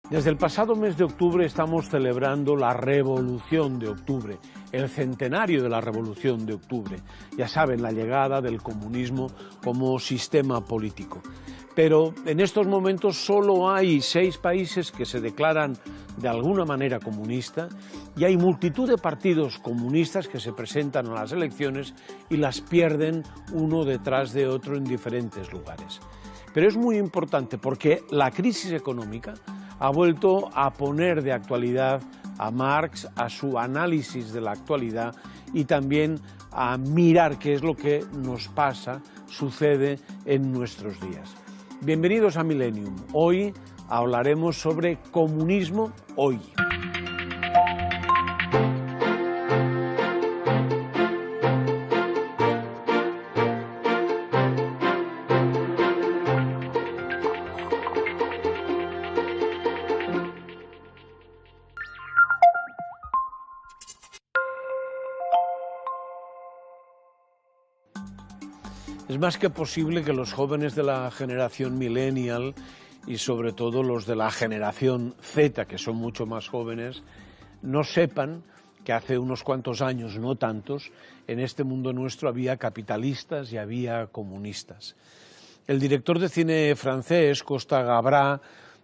Desde el pasado mes de octubre estamos celebrando la Revolución de Octubre, el centenario de la Revolución de Octubre. Ya saben, la llegada del comunismo como sistema político. Pero en estos momentos solo hay 6 países que se declaran de alguna manera comunista y hay multitud de partidos comunistas que se presentan a las elecciones y las pierden uno detrás de otro en diferentes lugares. Pero es muy importante porque la crisis económica ha vuelto a poner de actualidad a Marx, a su análisis de la actualidad y también a mirar qué es lo que nos pasa, sucede en nuestros días. Bienvenidos a Millennium. Hoy hablaremos sobre comunismo hoy. Es más que posible que los jóvenes de la generación millennial y sobre todo los de la generación Z, que son mucho más jóvenes, no sepan que hace unos cuantos años, no tantos, en este mundo nuestro había capitalistas y había comunistas. El director de cine francés, Costa Gavras,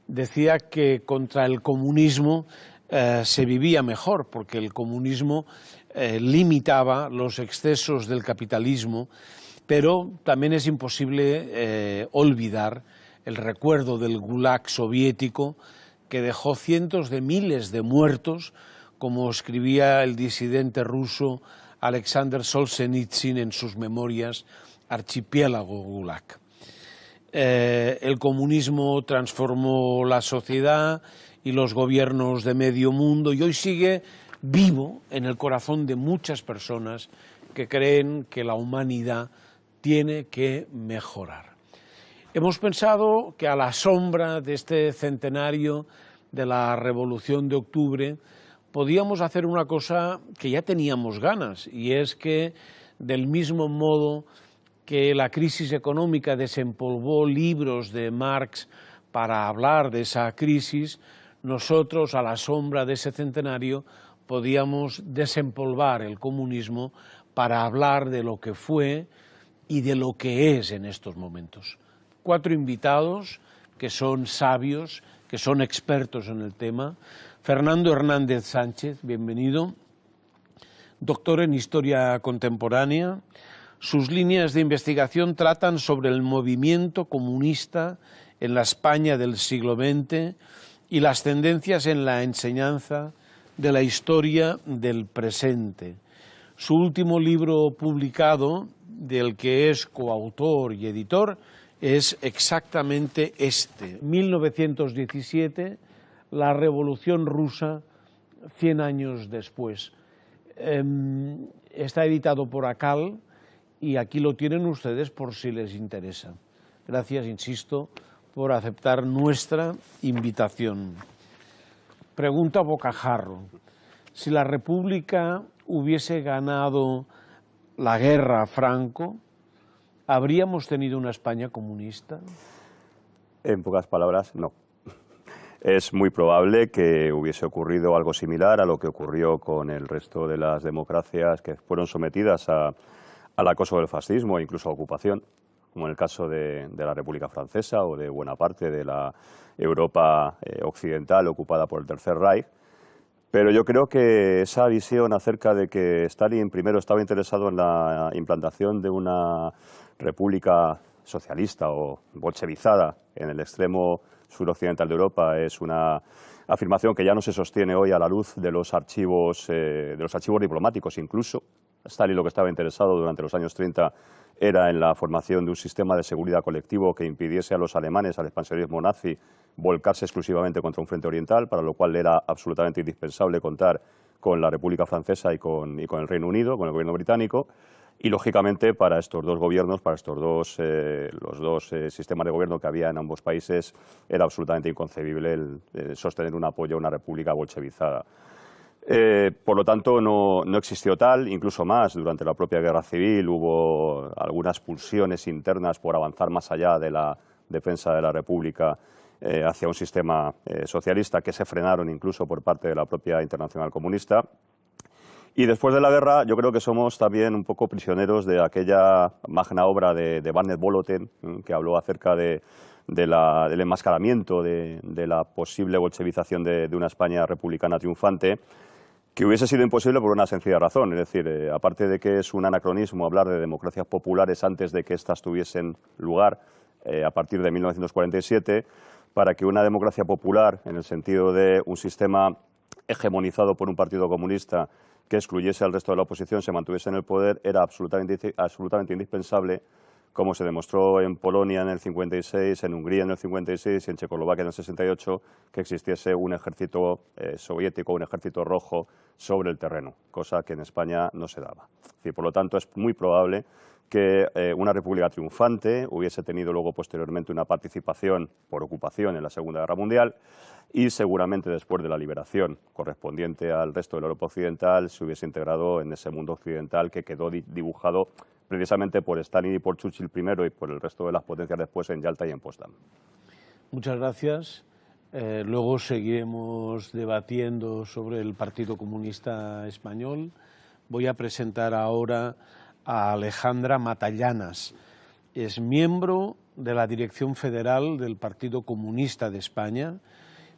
decía que contra el comunismo se vivía mejor, porque el comunismo limitaba los excesos del capitalismo, pero también es imposible olvidar el recuerdo del Gulag soviético que dejó cientos de miles de muertos, como escribía el disidente ruso Alexander Solzhenitsyn en sus memorias Archipiélago Gulag. El comunismo transformó la sociedad y los gobiernos de medio mundo y hoy sigue vivo en el corazón de muchas personas que creen que la humanidad tiene que mejorar. Hemos pensado que a la sombra de este centenario de la Revolución de Octubre podíamos hacer una cosa que ya teníamos ganas, y es que del mismo modo que la crisis económica desempolvó libros de Marx para hablar de esa crisis, nosotros a la sombra de ese centenario podíamos desempolvar el comunismo para hablar de lo que fue y de lo que es en estos momentos. 4 invitados que son sabios, que son expertos en el tema. Fernando Hernández Sánchez, bienvenido, doctor en Historia Contemporánea. Sus líneas de investigación tratan sobre el movimiento comunista en la España del siglo XX y las tendencias en la enseñanza de la historia del presente. Su último libro publicado, del que es coautor y editor, es exactamente este, 1917, la Revolución Rusa, 100 años después. Está editado por ACAL y aquí lo tienen ustedes por si les interesa. Gracias, insisto, por aceptar nuestra invitación. Pregunta a bocajarro. Si la República hubiese ganado la guerra a Franco, ¿habríamos tenido una España comunista? En pocas palabras, no. Es muy probable que hubiese ocurrido algo similar a lo que ocurrió con el resto de las democracias que fueron sometidas al acoso del fascismo e incluso a ocupación, como en el caso de la República Francesa o de buena parte de la Europa occidental ocupada por el Tercer Reich. Pero yo creo que esa visión acerca de que Stalin primero estaba interesado en la implantación de una república socialista o bolchevizada en el extremo suroccidental de Europa es una afirmación que ya no se sostiene hoy a la luz de los archivos diplomáticos. Incluso Stalin lo que estaba interesado durante los años 30 era en la formación de un sistema de seguridad colectivo que impidiese a los alemanes, al expansionismo nazi, volcarse exclusivamente contra un frente oriental, para lo cual era absolutamente indispensable contar con la República Francesa y con el Reino Unido, con el gobierno británico. Y, lógicamente, para estos dos gobiernos, para los dos sistemas de gobierno que había en ambos países, era absolutamente inconcebible el sostener un apoyo a una república bolchevizada. Por lo tanto, no existió tal, incluso más. Durante la propia Guerra Civil hubo algunas pulsiones internas por avanzar más allá de la defensa de la República hacia un sistema socialista que se frenaron incluso por parte de la propia Internacional Comunista. Y después de la guerra yo creo que somos también un poco prisioneros de aquella magna obra de Barnett Bolotin, que habló acerca del enmascaramiento de la posible bolchevización de una España republicana triunfante, que hubiese sido imposible por una sencilla razón. Es decir, aparte de que es un anacronismo hablar de democracias populares antes de que éstas tuviesen lugar a partir de 1947, para que una democracia popular, en el sentido de un sistema hegemonizado por un partido comunista que excluyese al resto de la oposición, se mantuviese en el poder, era absolutamente indispensable, como se demostró en Polonia en el 56, en Hungría en el 56 y en Checoslovaquia en el 68, que existiese un ejército soviético, un ejército rojo sobre el terreno, cosa que en España no se daba. Es decir, por lo tanto, es muy probable que una república triunfante hubiese tenido luego posteriormente una participación por ocupación en la Segunda Guerra Mundial y seguramente después de la liberación correspondiente al resto de la Europa occidental se hubiese integrado en ese mundo occidental que quedó dibujado precisamente por Stalin y por Churchill primero y por el resto de las potencias después en Yalta y en Potsdam. Muchas gracias. Luego seguiremos debatiendo sobre el Partido Comunista Español. Voy a presentar ahora a Alejandra Matallanas. Es miembro de la Dirección Federal del Partido Comunista de España,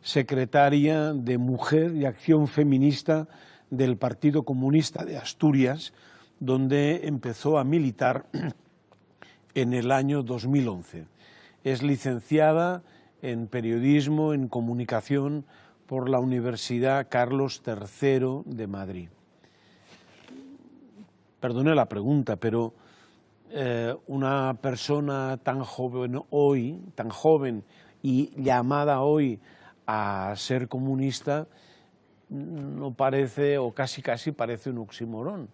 secretaria de Mujer y Acción Feminista del Partido Comunista de Asturias, donde empezó a militar en el año 2011. Es licenciada en Periodismo, en Comunicación por la Universidad Carlos III de Madrid. Perdone la pregunta, pero una persona tan joven hoy, tan joven y llamada hoy a ser comunista, no parece, o casi parece un oxímoron.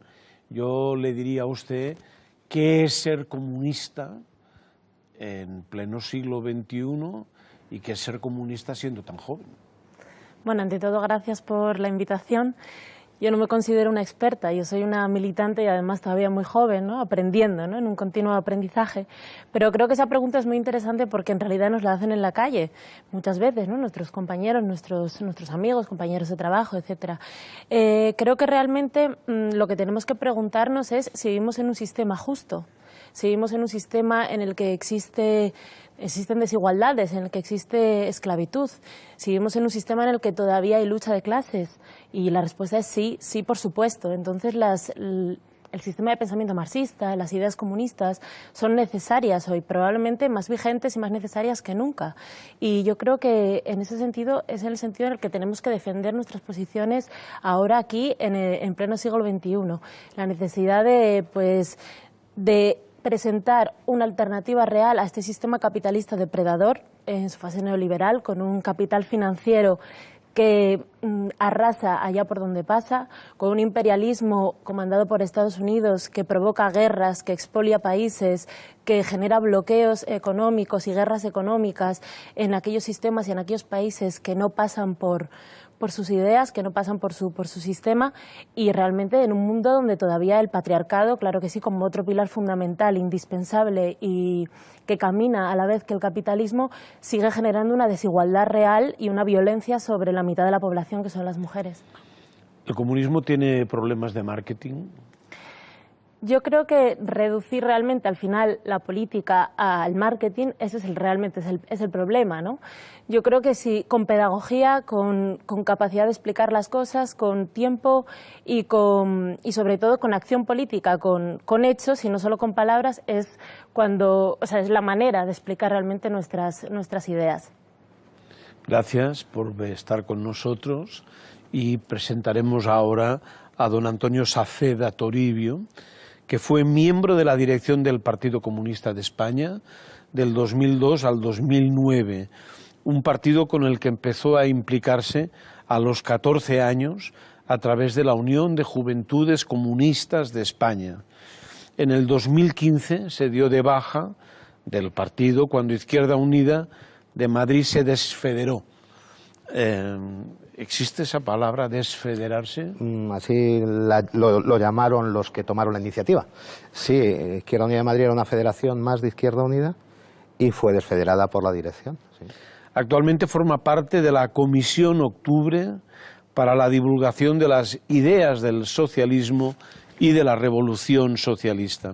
Yo le diría a usted, ¿qué es ser comunista en pleno siglo XXI y qué es ser comunista siendo tan joven? Bueno, ante todo, gracias por la invitación. Yo no me considero una experta, yo soy una militante y además todavía muy joven, ¿no? Aprendiendo, ¿no? En un continuo aprendizaje. Pero creo que esa pregunta es muy interesante porque en realidad nos la hacen en la calle muchas veces, ¿no? Nuestros compañeros, nuestros amigos, compañeros de trabajo, etcétera. Creo que realmente lo que tenemos que preguntarnos es si vivimos en un sistema justo, si vivimos en un sistema en el que existen desigualdades, en el que existe esclavitud, si vivimos en un sistema en el que todavía hay lucha de clases, y la respuesta es sí, sí, por supuesto. Entonces el sistema de pensamiento marxista, las ideas comunistas son necesarias hoy, probablemente más vigentes y más necesarias que nunca. Y yo creo que en ese sentido es el sentido en el que tenemos que defender nuestras posiciones ahora aquí en pleno siglo XXI. La necesidad de presentar una alternativa real a este sistema capitalista depredador en su fase neoliberal, con un capital financiero que arrasa allá por donde pasa, con un imperialismo comandado por Estados Unidos que provoca guerras, que expolia países, que genera bloqueos económicos y guerras económicas en aquellos sistemas y en aquellos países que no pasan por sus ideas, que no pasan por su sistema, y realmente en un mundo donde todavía el patriarcado, claro que sí, como otro pilar fundamental, indispensable y que camina a la vez que el capitalismo, sigue generando una desigualdad real y una violencia sobre la mitad de la población, que son las mujeres. ¿El comunismo tiene problemas de marketing? Yo creo que reducir realmente al final la política al marketing, eso realmente es el problema, ¿no? Yo creo que sí, con pedagogía, con capacidad de explicar las cosas, con tiempo y sobre todo con acción política, con hechos y no solo con palabras, es la manera de explicar realmente nuestras ideas. Gracias por estar con nosotros y presentaremos ahora a don Antonio Saceda Toribio, que fue miembro de la dirección del Partido Comunista de España del 2002 al 2009, un partido con el que empezó a implicarse a los 14 años a través de la Unión de Juventudes Comunistas de España. En el 2015 se dio de baja del partido cuando Izquierda Unida de Madrid se desfederó. ¿Existe esa palabra, desfederarse? Así lo llamaron los que tomaron la iniciativa. Sí, Izquierda Unida de Madrid era una federación más de Izquierda Unida y fue desfederada por la dirección. Sí. Actualmente forma parte de la Comisión Octubre para la divulgación de las ideas del socialismo y de la revolución socialista.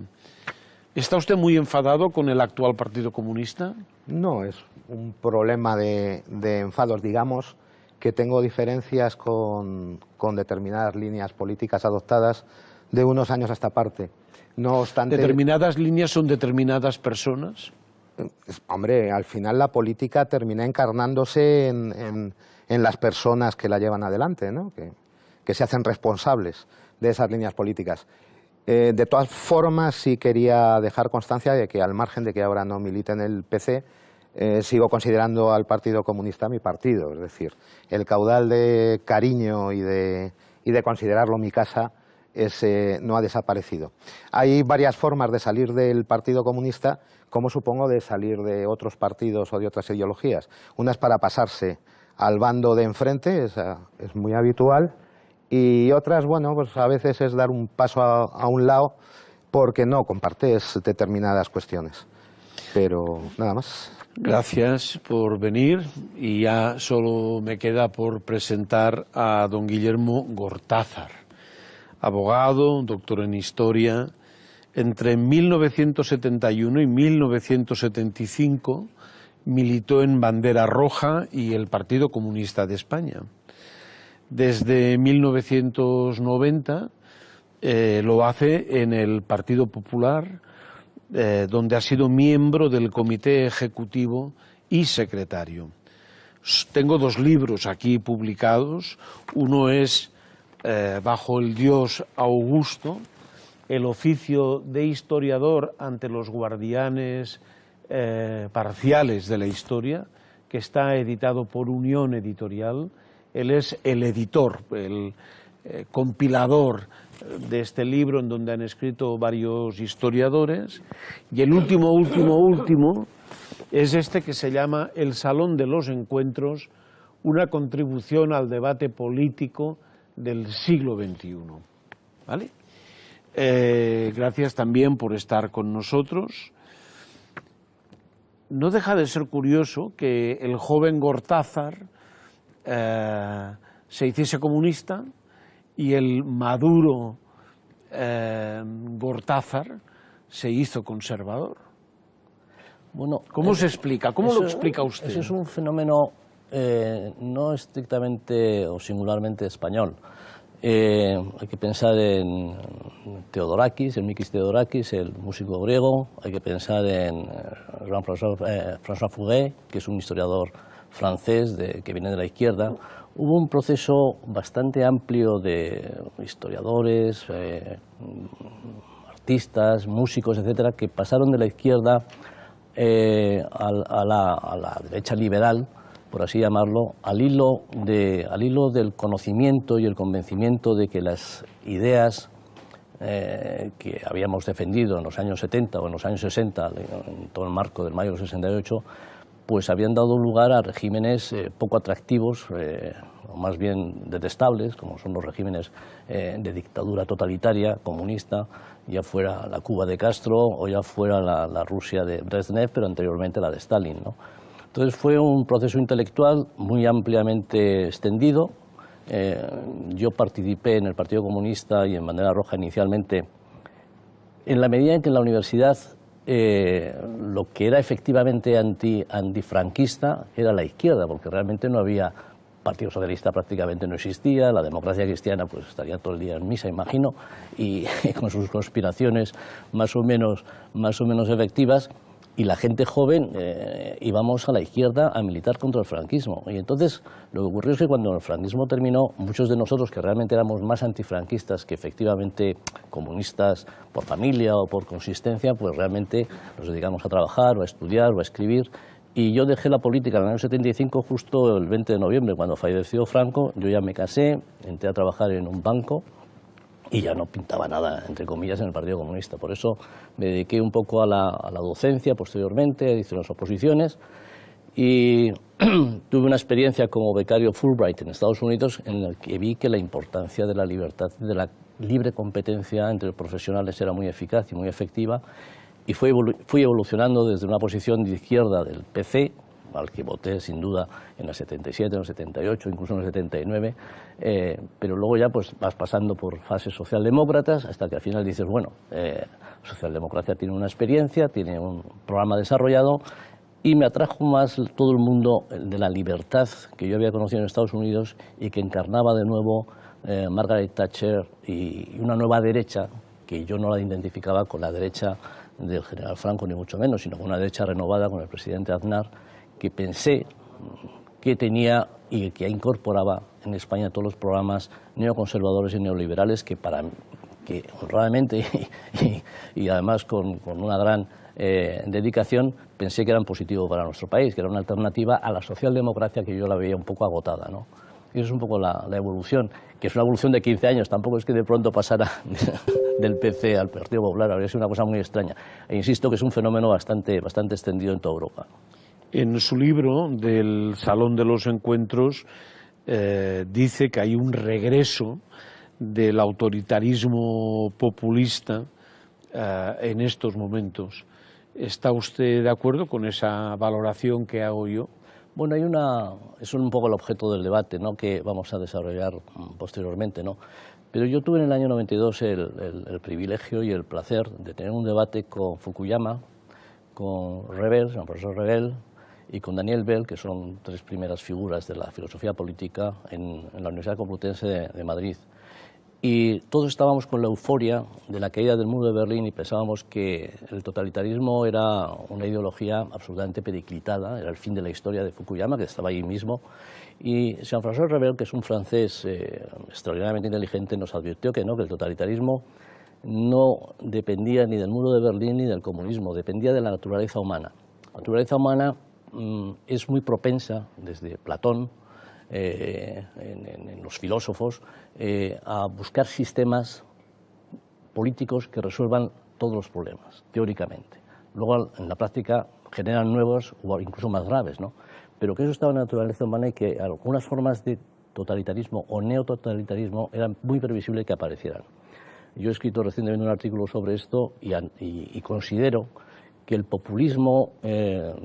¿Está usted muy enfadado con el actual Partido Comunista? No, es un problema de enfados, digamos, que tengo diferencias con determinadas líneas políticas adoptadas de unos años a esta parte. No obstante, ¿Determinadas líneas son determinadas personas? Hombre, al final la política termina encarnándose en las personas que la llevan adelante, ¿no? Que se hacen responsables de esas líneas políticas. De todas formas, sí quería dejar constancia de que, al margen de que ahora no milite en el PC, sigo considerando al Partido Comunista mi partido. Es decir, el caudal de cariño y de considerarlo mi casa no ha desaparecido. Hay varias formas de salir del Partido Comunista, como supongo de salir de otros partidos o de otras ideologías. Una es para pasarse al bando de enfrente, es muy habitual, y otras, bueno, pues a veces es dar un paso a un lado porque no compartes determinadas cuestiones. Pero nada más. Gracias por venir, y ya solo me queda por presentar a don Guillermo Gortázar, abogado, doctor en Historia. Entre 1971 y 1975 militó en Bandera Roja y el Partido Comunista de España. Desde 1990 lo hace en el Partido Popular, donde ha sido miembro del Comité Ejecutivo y secretario. Tengo dos libros aquí publicados. Uno es Bajo el Dios Augusto, el oficio de historiador ante los guardianes parciales de la historia, que está editado por Unión Editorial. Él es el editor, el compilador de este libro, en donde han escrito varios historiadores. Y el último es este, que se llama El Salón de los Encuentros, una contribución al debate político del siglo XXI. ¿Vale? Gracias también por estar con nosotros. No deja de ser curioso que el joven Gortázar se hiciese comunista y el maduro Gortázar se hizo conservador. Bueno, ¿Cómo se explica? ¿Cómo lo explica usted? Eso es un fenómeno no estrictamente o singularmente español. Hay que pensar en Theodorakis, el Mikis Theodorakis, el músico griego. Hay que pensar en Jean-François Furet, que es un historiador francés que viene de la izquierda. Hubo un proceso bastante amplio de historiadores, artistas, músicos, etcétera, que pasaron de la izquierda a la derecha liberal, por así llamarlo, al hilo del conocimiento y el convencimiento de que las ideas que habíamos defendido en los años 70 o en los años 60, en todo el marco del mayo del 68, pues habían dado lugar a regímenes poco atractivos, o más bien detestables, como son los regímenes de dictadura totalitaria, comunista, ya fuera la Cuba de Castro o ya fuera la Rusia de Brezhnev, pero anteriormente la de Stalin, ¿no? Entonces fue un proceso intelectual muy ampliamente extendido. Yo participé en el Partido Comunista y en Bandera Roja inicialmente, en la medida en que en la universidad lo que era efectivamente antifranquista era la izquierda, porque realmente no había Partido Socialista, prácticamente no existía, la democracia cristiana pues estaría todo el día en misa, imagino, y con sus conspiraciones más o menos efectivas, y la gente joven íbamos a la izquierda a militar contra el franquismo. Y entonces lo que ocurrió es que cuando el franquismo terminó, muchos de nosotros que realmente éramos más antifranquistas que efectivamente comunistas por familia o por consistencia, pues realmente nos dedicamos a trabajar o a estudiar o a escribir. Y yo dejé la política en el año 75, justo el 20 de noviembre, cuando falleció Franco. Yo ya me casé, entré a trabajar en un banco y ya no pintaba nada, entre comillas, en el Partido Comunista. Por eso me dediqué un poco a la docencia posteriormente, hice unas oposiciones y tuve una experiencia como becario Fulbright en Estados Unidos, en la que vi que la importancia de la libertad, de la libre competencia entre los profesionales era muy eficaz y muy efectiva, y fui evolucionando desde una posición de izquierda del PC, al que voté sin duda en el 77, en el 78, incluso en el 79, pero luego ya pues vas pasando por fases socialdemócratas hasta que al final dices, bueno, socialdemocracia tiene una experiencia, tiene un programa desarrollado, y me atrajo más todo el mundo de la libertad que yo había conocido en Estados Unidos y que encarnaba de nuevo Margaret Thatcher y una nueva derecha que yo no la identificaba con la derecha del general Franco, ni mucho menos, sino con una derecha renovada con el presidente Aznar, que pensé que tenía y que incorporaba en España todos los programas neoconservadores y neoliberales que honradamente y además con una gran dedicación pensé que eran positivos para nuestro país, que era una alternativa a la socialdemocracia que yo la veía un poco agotada, ¿no? Y eso es un poco la evolución, que es una evolución de 15 años, tampoco es que de pronto pasara del PC al Partido Popular, habría sido una cosa muy extraña. E insisto que es un fenómeno bastante extendido en toda Europa. En su libro del Salón de los Encuentros dice que hay un regreso del autoritarismo populista en estos momentos. ¿Está usted de acuerdo con esa valoración que hago yo? Bueno, es un poco el objeto del debate, ¿no?, que vamos a desarrollar posteriormente, ¿no? Pero yo tuve en el año 92 el privilegio y el placer de tener un debate con Fukuyama, con Rebel, el profesor Rebel, y con Daniel Bell, que son tres primeras figuras de la filosofía política en la Universidad Complutense de Madrid. Y todos estábamos con la euforia de la caída del muro de Berlín y pensábamos que el totalitarismo era una ideología absolutamente periclitada, era el fin de la historia de Fukuyama, que estaba ahí mismo. Y Jean-François Rebel, que es un francés extraordinariamente inteligente, nos advirtió que no, que el totalitarismo no dependía ni del muro de Berlín ni del comunismo, dependía de la naturaleza humana. La naturaleza humana es muy propensa, desde Platón, en los filósofos, a buscar sistemas políticos que resuelvan todos los problemas, teóricamente. Luego, en la práctica, generan nuevos o incluso más graves, ¿no? Pero que eso estaba en la naturaleza humana y que algunas formas de totalitarismo o neototalitarismo eran muy previsibles que aparecieran. Yo he escrito recientemente un artículo sobre esto y considero que el populismo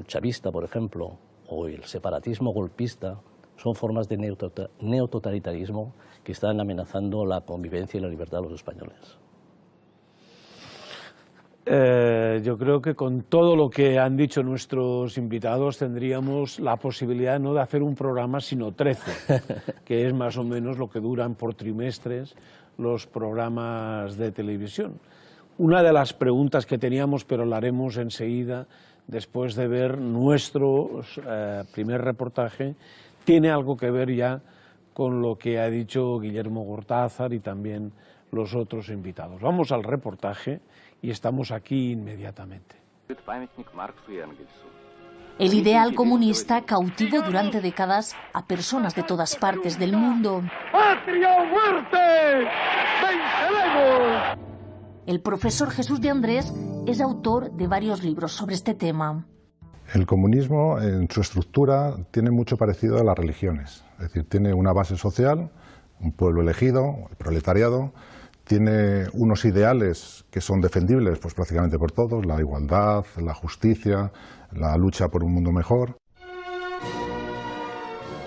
chavista, por ejemplo, o el separatismo golpista son formas de neototalitarismo que están amenazando la convivencia y la libertad de los españoles. Yo creo que con todo lo que han dicho nuestros invitados tendríamos la posibilidad no de hacer un programa, sino 13, que es más o menos lo que duran por trimestres los programas de televisión. Una de las preguntas que teníamos, pero la haremos enseguida, después de ver nuestro primer reportaje, tiene algo que ver ya con lo que ha dicho Guillermo Gortázar y también los otros invitados. Vamos al reportaje y estamos aquí inmediatamente. El ideal comunista cautivó durante décadas a personas de todas partes del mundo. ¡Patria o muerte! ¡Venceremos! El profesor Jesús de Andrés es autor de varios libros sobre este tema. El comunismo, en su estructura, tiene mucho parecido a las religiones. Es decir, tiene una base social, un pueblo elegido, el proletariado, tiene unos ideales que son defendibles pues, prácticamente por todos, la igualdad, la justicia, la lucha por un mundo mejor.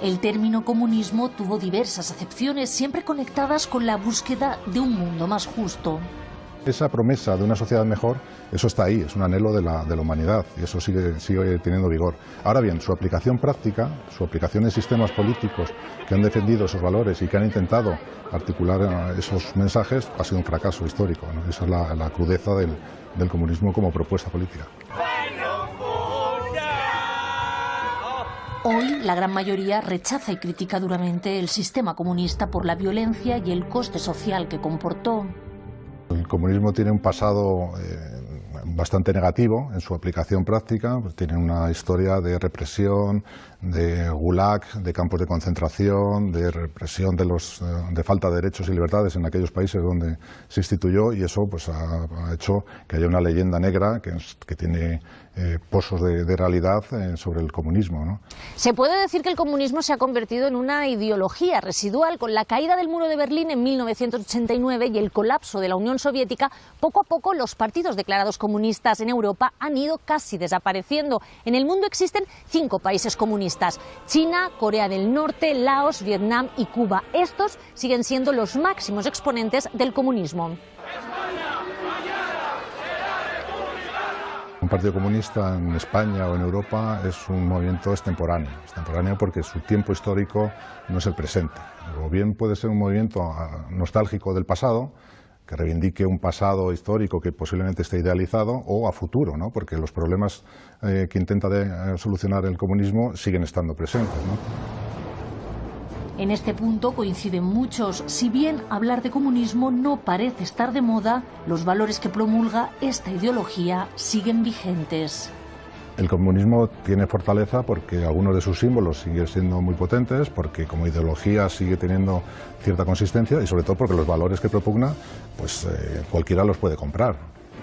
El término comunismo tuvo diversas acepciones, siempre conectadas con la búsqueda de un mundo más justo. Esa promesa de una sociedad mejor, eso está ahí, es un anhelo de la humanidad y eso sigue teniendo vigor. Ahora bien, su aplicación práctica, su aplicación en sistemas políticos que han defendido esos valores y que han intentado articular esos mensajes, ha sido un fracaso histórico, ¿no? Esa es la crudeza del comunismo como propuesta política. Hoy, la gran mayoría rechaza y critica duramente el sistema comunista por la violencia y el coste social que comportó. El comunismo tiene un pasado bastante negativo en su aplicación práctica, pues tiene una historia de represión, de gulag, de campos de concentración, de represión de falta de derechos y libertades en aquellos países donde se instituyó y eso pues, ha hecho que haya una leyenda negra que tiene pozos de realidad sobre el comunismo, ¿no? Se puede decir que el comunismo se ha convertido en una ideología residual. Con la caída del muro de Berlín en 1989 y el colapso de la Unión Soviética, poco a poco los partidos declarados comunistas comunistas en Europa han ido casi desapareciendo. En el mundo existen 5 países comunistas: China, Corea del Norte, Laos, Vietnam y Cuba. Estos siguen siendo los máximos exponentes del comunismo. Un partido comunista en España o en Europa es un movimiento extemporáneo. Extemporáneo porque su tiempo histórico no es el presente. O bien puede ser un movimiento nostálgico del pasado, que reivindique un pasado histórico que posiblemente esté idealizado, o a futuro, ¿no? Porque los problemas que intenta solucionar el comunismo siguen estando presentes, ¿no? En este punto coinciden muchos. Si bien hablar de comunismo no parece estar de moda, los valores que promulga esta ideología siguen vigentes. El comunismo tiene fortaleza porque algunos de sus símbolos siguen siendo muy potentes, porque como ideología sigue teniendo cierta consistencia y sobre todo porque los valores que propugna, pues cualquiera los puede comprar.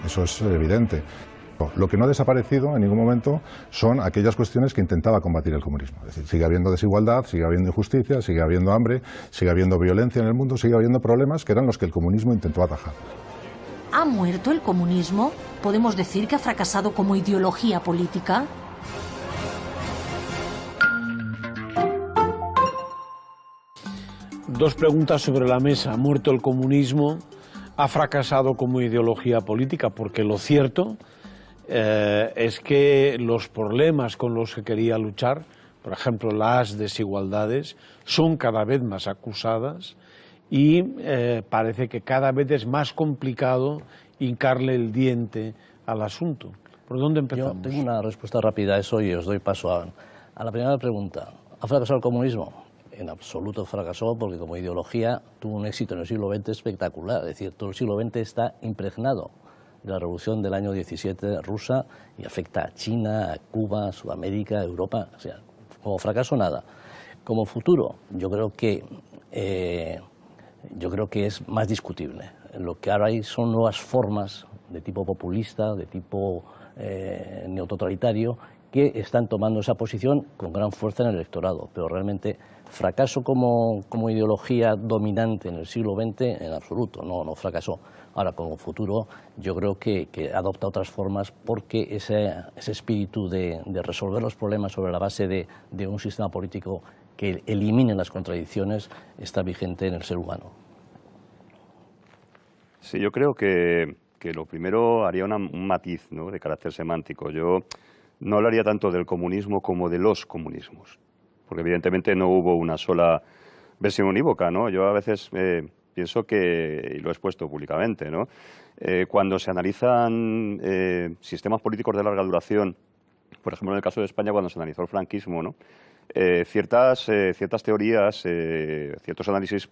Eso es evidente. Lo que no ha desaparecido en ningún momento son aquellas cuestiones que intentaba combatir el comunismo. Es decir, sigue habiendo desigualdad, sigue habiendo injusticia, sigue habiendo hambre, sigue habiendo violencia en el mundo, sigue habiendo problemas que eran los que el comunismo intentó atajar. ¿Ha muerto el comunismo? ¿Podemos decir que ha fracasado como ideología política? Dos preguntas sobre la mesa. ¿Ha muerto el comunismo? ¿Ha fracasado como ideología política? Porque lo cierto es que los problemas con los que quería luchar, por ejemplo las desigualdades, son cada vez más acusadas y parece que cada vez es más complicado hincarle el diente al asunto. ¿Por dónde empezamos? Yo tengo una respuesta rápida a eso y os doy paso a la primera pregunta. ¿Ha fracasado el comunismo? En absoluto fracasó, porque como ideología tuvo un éxito en el siglo XX espectacular. Es decir, todo el siglo XX está impregnado de la revolución del año 17 rusa y afecta a China, a Cuba, a Sudamérica, a Europa. O sea, como fracaso nada. Como futuro, yo creo que es más discutible. Lo que ahora hay son nuevas formas de tipo populista, de tipo neototalitario, que están tomando esa posición con gran fuerza en el electorado. Pero realmente fracaso como ideología dominante en el siglo XX, en absoluto, no fracasó. Ahora, como futuro, yo creo que adopta otras formas porque ese espíritu de resolver los problemas sobre la base de un sistema político que elimine las contradicciones está vigente en el ser humano. Sí, yo creo que lo primero haría un matiz, ¿no?, de carácter semántico. Yo no hablaría tanto del comunismo como de los comunismos, porque evidentemente no hubo una sola versión unívoca, ¿no? Yo a veces pienso que, y lo he expuesto públicamente, ¿no?, cuando se analizan sistemas políticos de larga duración, por ejemplo en el caso de España cuando se analizó el franquismo, ¿no?, ciertas teorías, ciertos análisis,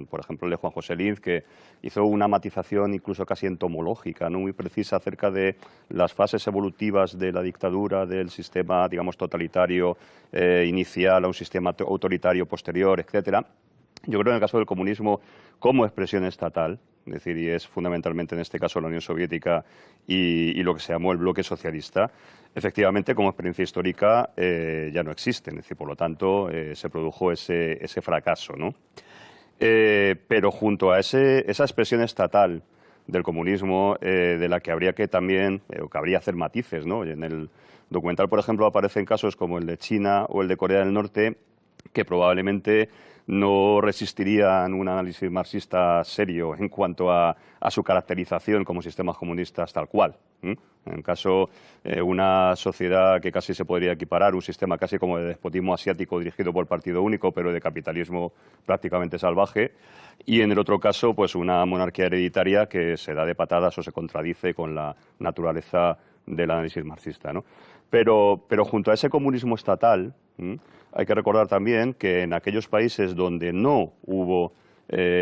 por ejemplo el de Juan José Linz, que hizo una matización incluso casi entomológica, ¿no?, muy precisa acerca de las fases evolutivas de la dictadura, del sistema, digamos, totalitario inicial a un sistema autoritario posterior, etcétera. Yo creo que en el caso del comunismo como expresión estatal, es decir, y es fundamentalmente en este caso la Unión Soviética y lo que se llamó el bloque socialista, efectivamente como experiencia histórica ya no existen, es decir, por lo tanto se produjo ese fracaso, ¿no? Pero junto a esa expresión estatal del comunismo, de la que habría que también, o cabría hacer matices, ¿no? En el documental, por ejemplo, aparecen casos como el de China o el de Corea del Norte, que probablemente no resistirían un análisis marxista serio en cuanto a su caracterización como sistemas comunistas tal cual. En el caso, una sociedad que casi se podría equiparar, un sistema casi como de despotismo asiático dirigido por partido único, pero de capitalismo prácticamente salvaje. Y en el otro caso, pues una monarquía hereditaria que se da de patadas o se contradice con la naturaleza del análisis marxista, ¿no? Pero junto a ese comunismo estatal, hay que recordar también que en aquellos países donde no hubo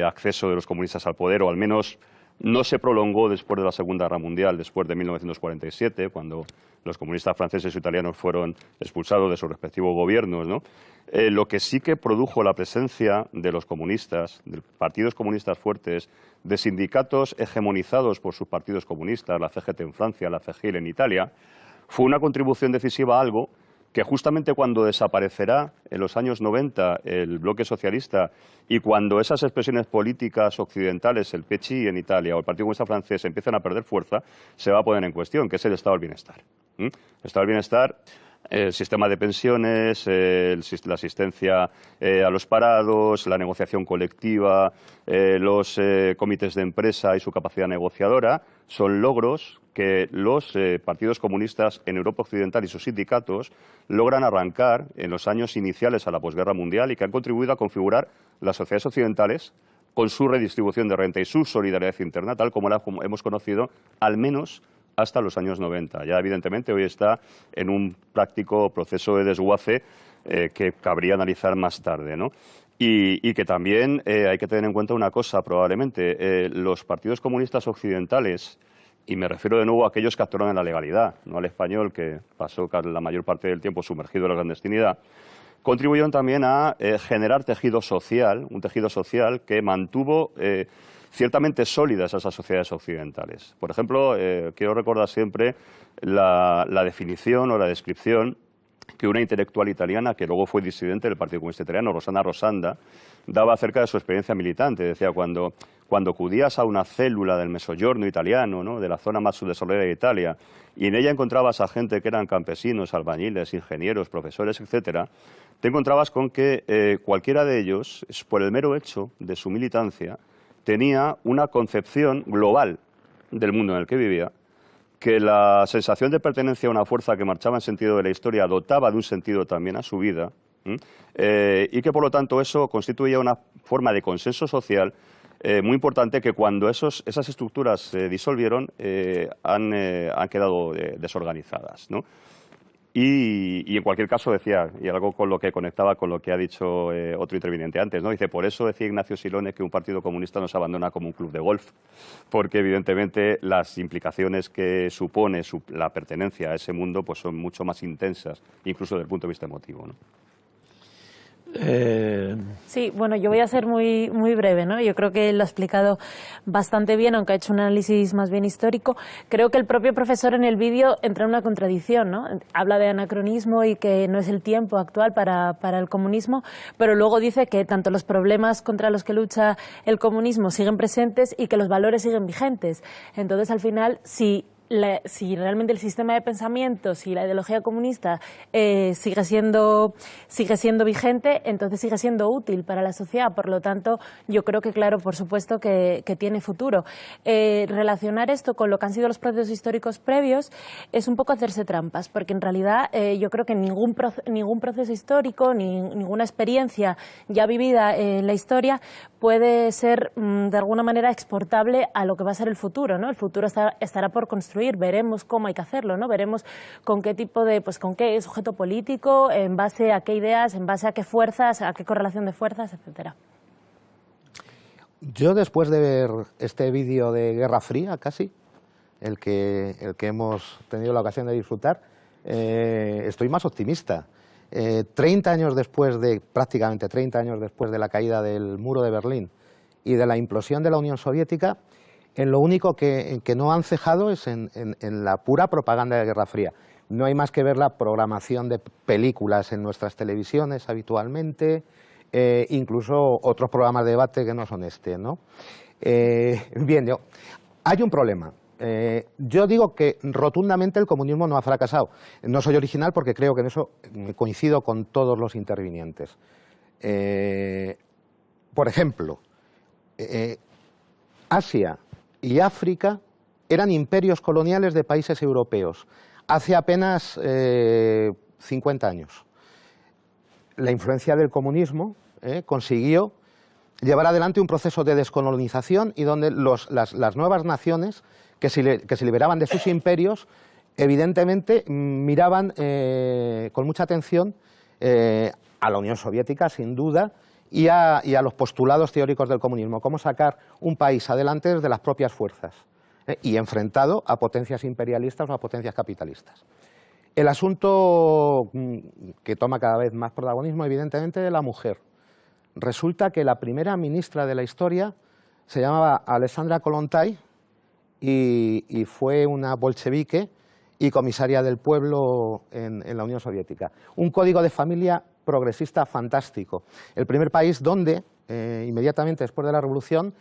acceso de los comunistas al poder, o al menos no se prolongó después de la Segunda Guerra Mundial, después de 1947, cuando los comunistas franceses e italianos fueron expulsados de sus respectivos gobiernos, ¿no? Lo que sí que produjo la presencia de los comunistas, de partidos comunistas fuertes, de sindicatos hegemonizados por sus partidos comunistas, la CGT en Francia, la CGIL en Italia, fue una contribución decisiva a algo que justamente cuando desaparecerá en los años 90 el bloque socialista y cuando esas expresiones políticas occidentales, el PCI en Italia o el Partido Comunista francés, empiezan a perder fuerza, se va a poner en cuestión, que es el estado del bienestar. El estado del bienestar, el sistema de pensiones, la asistencia a los parados, la negociación colectiva, los comités de empresa y su capacidad negociadora, son logros que los partidos comunistas en Europa Occidental y sus sindicatos logran arrancar en los años iniciales a la posguerra mundial y que han contribuido a configurar las sociedades occidentales con su redistribución de renta y su solidaridad interna, tal como la hemos conocido, al menos hasta los años 90. Ya evidentemente hoy está en un práctico proceso de desguace que cabría analizar más tarde, ¿no? Y que también hay que tener en cuenta una cosa, probablemente. Los partidos comunistas occidentales, y me refiero de nuevo a aquellos que actuaron en la legalidad, no al español, que pasó la mayor parte del tiempo sumergido en la clandestinidad, contribuyeron también a generar tejido social, un tejido social que mantuvo ciertamente sólidas esas sociedades occidentales. Por ejemplo, quiero recordar siempre la definición o la descripción que una intelectual italiana, que luego fue disidente del Partido Comunista Italiano, Rossana Rosanda, daba acerca de su experiencia militante. Decía, cuando acudías a una célula del Mezzogiorno italiano, ¿no?, de la zona más subdesarrollada de Italia, y en ella encontrabas a gente que eran campesinos, albañiles, ingenieros, profesores, etcétera, te encontrabas con que cualquiera de ellos, por el mero hecho de su militancia, tenía una concepción global del mundo en el que vivía, que la sensación de pertenencia a una fuerza que marchaba en sentido de la historia dotaba de un sentido también a su vida, y que por lo tanto eso constituía una forma de consenso social muy importante que cuando esas estructuras se disolvieron han quedado desorganizadas, ¿no? Y en cualquier caso decía, y algo con lo que conectaba con lo que ha dicho otro interviniente antes, ¿no? Dice, por eso decía Ignacio Silone que un partido comunista nos abandona como un club de golf, porque evidentemente las implicaciones que supone la pertenencia a ese mundo pues son mucho más intensas, incluso desde el punto de vista emotivo, ¿no? Sí, bueno, yo voy a ser muy breve, ¿no? Yo creo que lo ha explicado bastante bien, aunque ha hecho un análisis más bien histórico. Creo que el propio profesor en el vídeo entra en una contradicción, ¿no? Habla de anacronismo y que no es el tiempo actual para el comunismo, pero luego dice que tanto los problemas contra los que lucha el comunismo siguen presentes y que los valores siguen vigentes. Entonces, al final, si realmente el sistema de pensamiento, si la ideología comunista sigue siendo vigente, entonces sigue siendo útil para la sociedad. Por lo tanto, yo creo que, claro, por supuesto que tiene futuro. Relacionar esto con lo que han sido los procesos históricos previos es un poco hacerse trampas, porque en realidad yo creo que ningún proceso histórico, ninguna experiencia ya vivida en la historia puede ser de alguna manera exportable a lo que va a ser el futuro, ¿no? El futuro estará por construir. Veremos cómo hay que hacerlo, ¿no? Veremos con qué tipo de, pues con qué sujeto político, en base a qué ideas, en base a qué fuerzas, a qué correlación de fuerzas, etcétera. Yo, después de ver este vídeo de Guerra Fría, casi, el que hemos tenido la ocasión de disfrutar, estoy más optimista. 30 años después prácticamente 30 años después de la caída del muro de Berlín y de la implosión de la Unión Soviética, en lo único que no han cejado es en la pura propaganda de Guerra Fría. No hay más que ver la programación de películas en nuestras televisiones habitualmente, incluso otros programas de debate que no son ¿no? Bien, hay un problema. Yo digo que rotundamente el comunismo no ha fracasado. No soy original porque creo que en eso coincido con todos los intervinientes. Por ejemplo, Asia y África eran imperios coloniales de países europeos hace apenas 50 años. La influencia del comunismo consiguió llevar adelante un proceso de descolonización y donde las nuevas naciones que se liberaban de sus imperios evidentemente miraban con mucha atención a la Unión Soviética, sin duda, y a los postulados teóricos del comunismo, cómo sacar un país adelante desde las propias fuerzas y enfrentado a potencias imperialistas o a potencias capitalistas. El asunto que toma cada vez más protagonismo, evidentemente, de la mujer. Resulta que la primera ministra de la historia se llamaba Alexandra Kollontai y fue una bolchevique y comisaria del pueblo en la Unión Soviética. Un código de familia progresista fantástico. El primer país donde, inmediatamente después de la Revolución,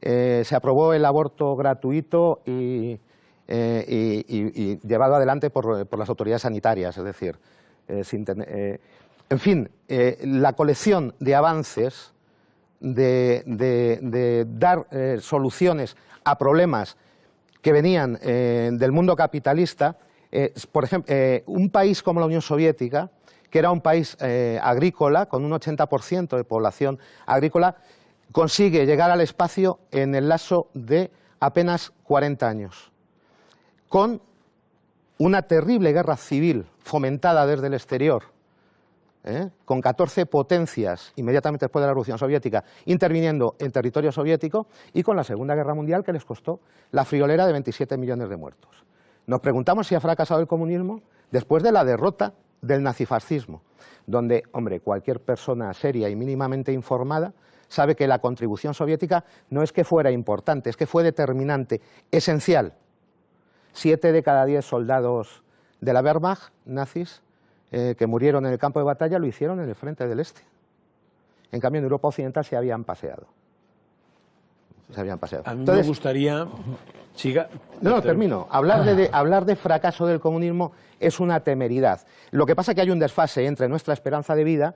se aprobó el aborto gratuito y llevado adelante por las autoridades sanitarias, es decir, en fin, la colección de avances de dar soluciones a problemas que venían del mundo capitalista. Por ejemplo, un país como la Unión Soviética, que era un país agrícola, con un 80% de población agrícola, consigue llegar al espacio en el lapso de apenas 40 años, con una terrible guerra civil fomentada desde el exterior, con 14 potencias inmediatamente después de la Revolución Soviética interviniendo en territorio soviético, y con la Segunda Guerra Mundial, que les costó la friolera de 27 millones de muertos. Nos preguntamos si ha fracasado el comunismo después de la derrota del nazifascismo, donde, hombre, cualquier persona seria y mínimamente informada sabe que la contribución soviética no es que fuera importante, es que fue determinante, esencial. 7 de cada 10 soldados de la Wehrmacht nazis que murieron en el campo de batalla lo hicieron en el frente del Este. En cambio, en Europa Occidental se habían paseado. A mí me gustaría... termino. Hablar de fracaso del comunismo es una temeridad. Lo que pasa es que hay un desfase entre nuestra esperanza de vida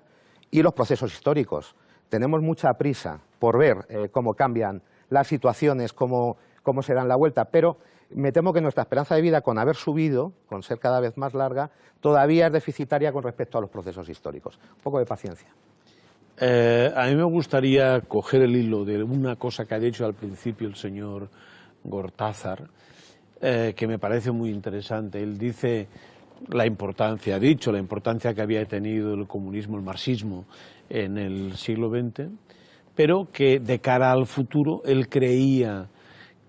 y los procesos históricos. Tenemos mucha prisa por ver cómo cambian las situaciones, cómo se dan la vuelta, pero me temo que nuestra esperanza de vida, con haber subido, con ser cada vez más larga, todavía es deficitaria con respecto a los procesos históricos. Un poco de paciencia. A mí me gustaría coger el hilo de una cosa que ha dicho al principio el señor Gortázar, que me parece muy interesante. Él dice la importancia que había tenido el comunismo, el marxismo en el siglo XX, pero que de cara al futuro él creía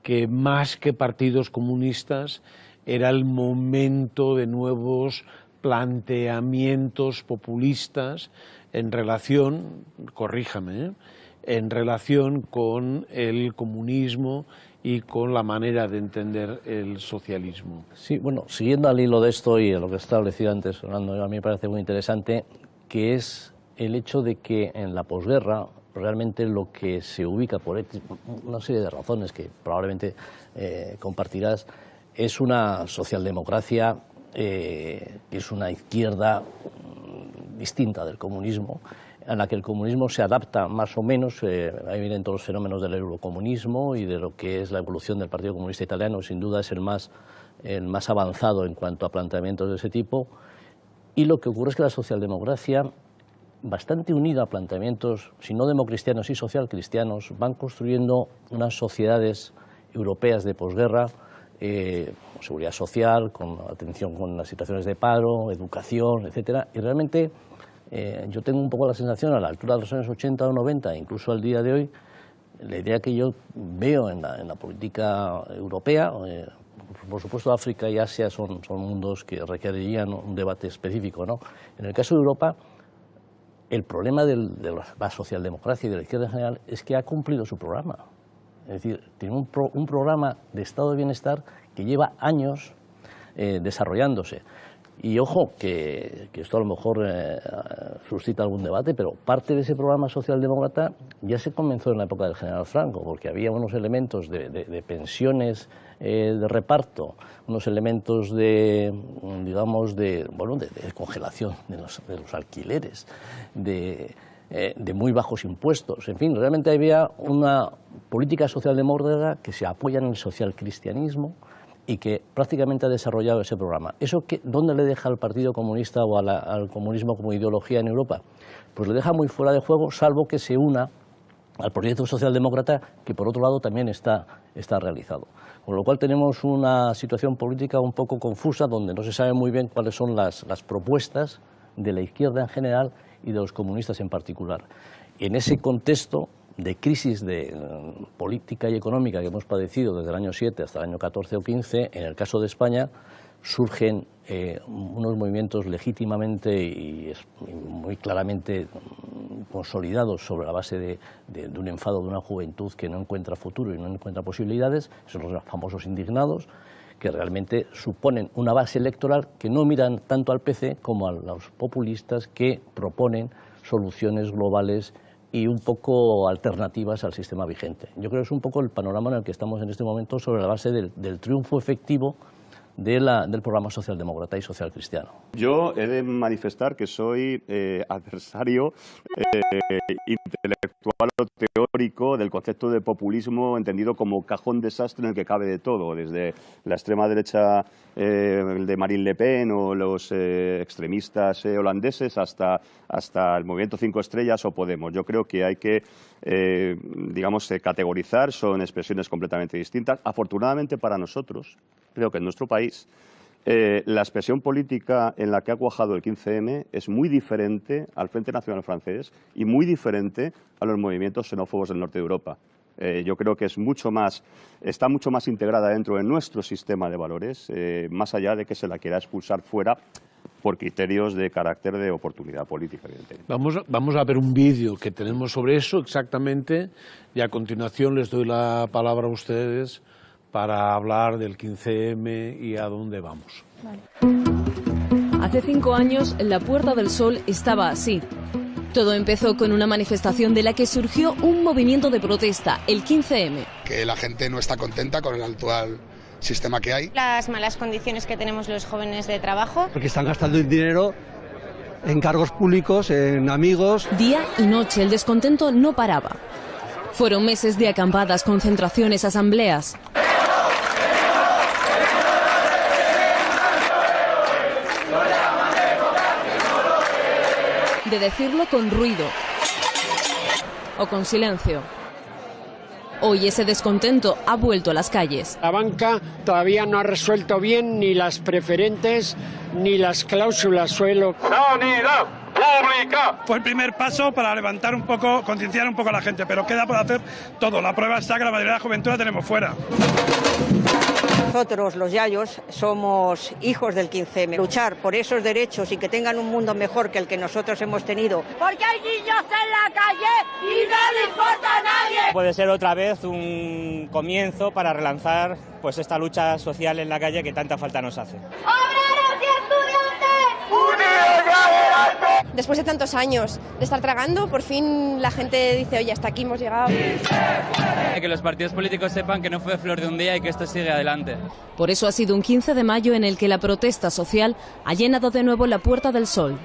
que más que partidos comunistas era el momento de nuevos planteamientos populistas en relación, corríjame, en relación con el comunismo y con la manera de entender el socialismo. Sí, bueno, siguiendo al hilo de esto y de lo que establecido antes, Fernando, a mí me parece muy interesante, que es el hecho de que en la posguerra realmente lo que se ubica por una serie de razones que probablemente compartirás, es una socialdemocracia que es una izquierda distinta del comunismo, en la que el comunismo se adapta más o menos, ahí vienen todos los fenómenos del eurocomunismo y de lo que es la evolución del Partido Comunista Italiano, sin duda es el más avanzado en cuanto a planteamientos de ese tipo, y lo que ocurre es que la socialdemocracia, bastante unida a planteamientos, si no democristianos y socialcristianos, van construyendo unas sociedades europeas de posguerra, con seguridad social, con atención con las situaciones de paro, educación, etcétera, y realmente yo tengo un poco la sensación, a la altura de los años 80 o 90, incluso al día de hoy, la idea que yo veo en la política europea, por supuesto África y Asia son mundos que requerirían un debate específico, ¿no? En el caso de Europa, el problema de la socialdemocracia y de la izquierda en general es que ha cumplido su programa. Es decir, tiene un programa de estado de bienestar que lleva años desarrollándose. Y ojo, que esto a lo mejor suscita algún debate, pero parte de ese programa socialdemócrata ya se comenzó en la época del general Franco, porque había unos elementos de pensiones de reparto, unos elementos digamos, de congelación de los alquileres, de muy bajos impuestos. En fin, realmente había una política socialdemócrata que se apoya en el socialcristianismo y que prácticamente ha desarrollado ese programa. ¿Eso dónde le deja al Partido Comunista o al comunismo como ideología en Europa? Pues le deja muy fuera de juego, salvo que se una al proyecto socialdemócrata, que por otro lado también está realizado. Con lo cual tenemos una situación política un poco confusa, donde no se sabe muy bien cuáles son las propuestas de la izquierda en general y de los comunistas en particular. En ese contexto de crisis de política y económica que hemos padecido desde el año 7 hasta el año 14 o 15, en el caso de España surgen unos movimientos legítimamente y muy claramente consolidados sobre la base de un enfado de una juventud que no encuentra futuro y no encuentra posibilidades, son los famosos indignados, que realmente suponen una base electoral que no miran tanto al PC como a los populistas que proponen soluciones globales y un poco alternativas al sistema vigente. Yo creo que es un poco el panorama en el que estamos en este momento sobre la base del triunfo efectivo del programa socialdemócrata y socialcristiano. Yo he de manifestar que soy adversario intelectual o teórico del concepto de populismo entendido como cajón desastre en el que cabe de todo, desde la extrema derecha de Marine Le Pen o los extremistas holandeses hasta el Movimiento 5 Estrellas o Podemos. Yo creo que hay que, digamos, categorizar, son expresiones completamente distintas. Afortunadamente para nosotros, creo que en nuestro país, la expresión política en la que ha cuajado el 15M es muy diferente al Frente Nacional Francés y muy diferente a los movimientos xenófobos del norte de Europa. Yo creo que está mucho más integrada dentro de nuestro sistema de valores, más allá de que se la quiera expulsar fuera por criterios de carácter de oportunidad política, evidentemente. Vamos a ver un vídeo que tenemos sobre eso exactamente y a continuación les doy la palabra a ustedes para hablar del 15M y a dónde vamos. Vale. Hace 5 años, la Puerta del Sol estaba así. Todo empezó con una manifestación de la que surgió un movimiento de protesta, el 15M. Que la gente no está contenta con el actual sistema que hay. Las malas condiciones que tenemos los jóvenes de trabajo. Porque están gastando el dinero en cargos públicos, en amigos. Día y noche el descontento no paraba. Fueron meses de acampadas, concentraciones, asambleas. De decirlo con ruido o con silencio. Hoy ese descontento ha vuelto a las calles. La banca todavía no ha resuelto bien ni las preferentes ni las cláusulas suelo. ¡Sanidad pública! Fue el primer paso para levantar un poco, concienciar un poco a la gente, pero queda por hacer todo. La prueba está que la mayoría de la juventud la tenemos fuera. Nosotros, los yayos, somos hijos del 15M. Luchar por esos derechos y que tengan un mundo mejor que el que nosotros hemos tenido. Porque hay niños en la calle y no le importa a nadie. Puede ser otra vez un comienzo para relanzar pues esta lucha social en la calle que tanta falta nos hace. ¡Obreros y estudiantes! ¡Unidos y adelante! Después de tantos años de estar tragando, por fin la gente dice, oye, hasta aquí hemos llegado. Que los partidos políticos sepan que no fue flor de un día y que esto sigue adelante. Por eso ha sido un 15 de mayo en el que la protesta social ha llenado de nuevo la Puerta del Sol.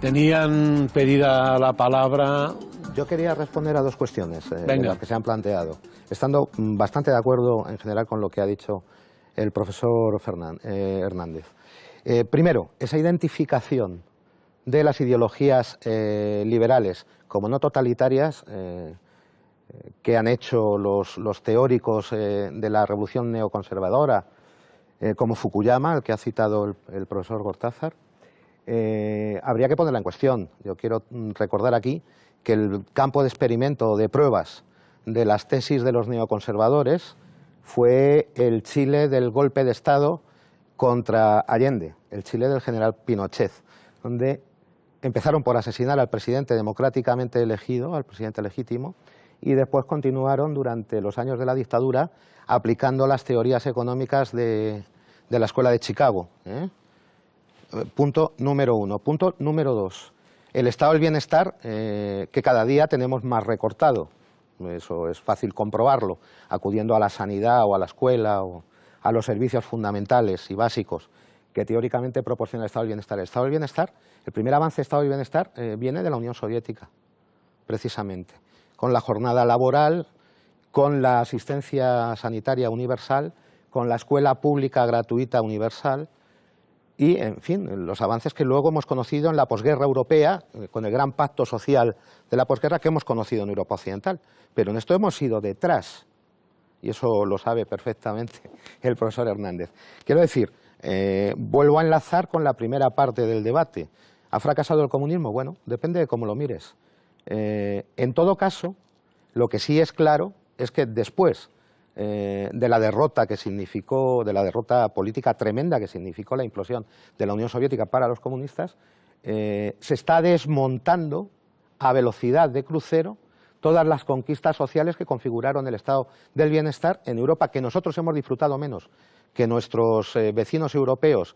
Tenían pedida la palabra. Yo quería responder a dos cuestiones de las que se han planteado, estando bastante de acuerdo en general con lo que ha dicho el profesor Hernández. Primero, esa identificación de las ideologías liberales como no totalitarias que han hecho los teóricos de la revolución neoconservadora, como Fukuyama, el que ha citado el profesor Cortázar, habría que ponerla en cuestión. Yo quiero recordar aquí que el campo de experimento de pruebas de las tesis de los neoconservadores fue el Chile del golpe de Estado contra Allende, el Chile del general Pinochet, donde empezaron por asesinar al presidente democráticamente elegido, al presidente legítimo, y después continuaron durante los años de la dictadura aplicando las teorías económicas de la Escuela de Chicago. Punto número uno. Punto número dos. El estado del bienestar que cada día tenemos más recortado. Eso es fácil comprobarlo, acudiendo a la sanidad o a la escuela o a los servicios fundamentales y básicos que teóricamente proporciona el estado del bienestar. El estado del bienestar, el primer avance del estado del bienestar viene de la Unión Soviética, precisamente, con la jornada laboral, con la asistencia sanitaria universal, con la escuela pública gratuita universal y, en fin, los avances que luego hemos conocido en la posguerra europea, con el gran pacto social de la posguerra que hemos conocido en Europa Occidental. Pero en esto hemos ido detrás, y eso lo sabe perfectamente el profesor Hernández. Quiero decir, vuelvo a enlazar con la primera parte del debate. ¿Ha fracasado el comunismo? Bueno, depende de cómo lo mires. En todo caso, lo que sí es claro es que después de la derrota que significó, de la derrota política tremenda que significó la implosión de la Unión Soviética para los comunistas, se está desmontando a velocidad de crucero todas las conquistas sociales que configuraron el estado del bienestar en Europa, que nosotros hemos disfrutado menos que nuestros vecinos europeos,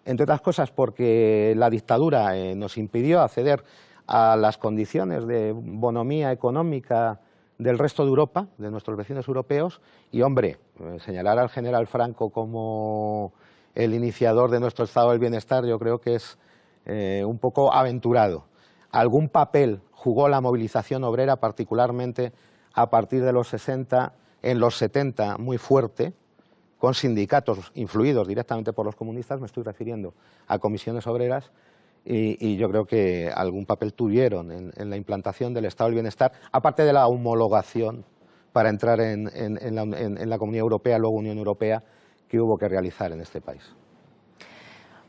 entre otras cosas porque la dictadura nos impidió acceder a las condiciones de bonomía económica del resto de Europa, de nuestros vecinos europeos, y hombre, señalar al general Franco como el iniciador de nuestro estado del bienestar yo creo que es un poco aventurado. Algún papel jugó la movilización obrera, particularmente a partir de los 60, en los 70 muy fuerte, con sindicatos influidos directamente por los comunistas, me estoy refiriendo a comisiones obreras, y yo creo que algún papel tuvieron en la implantación del estado del bienestar, aparte de la homologación para entrar en la Comunidad Europea, luego Unión Europea, que hubo que realizar en este país.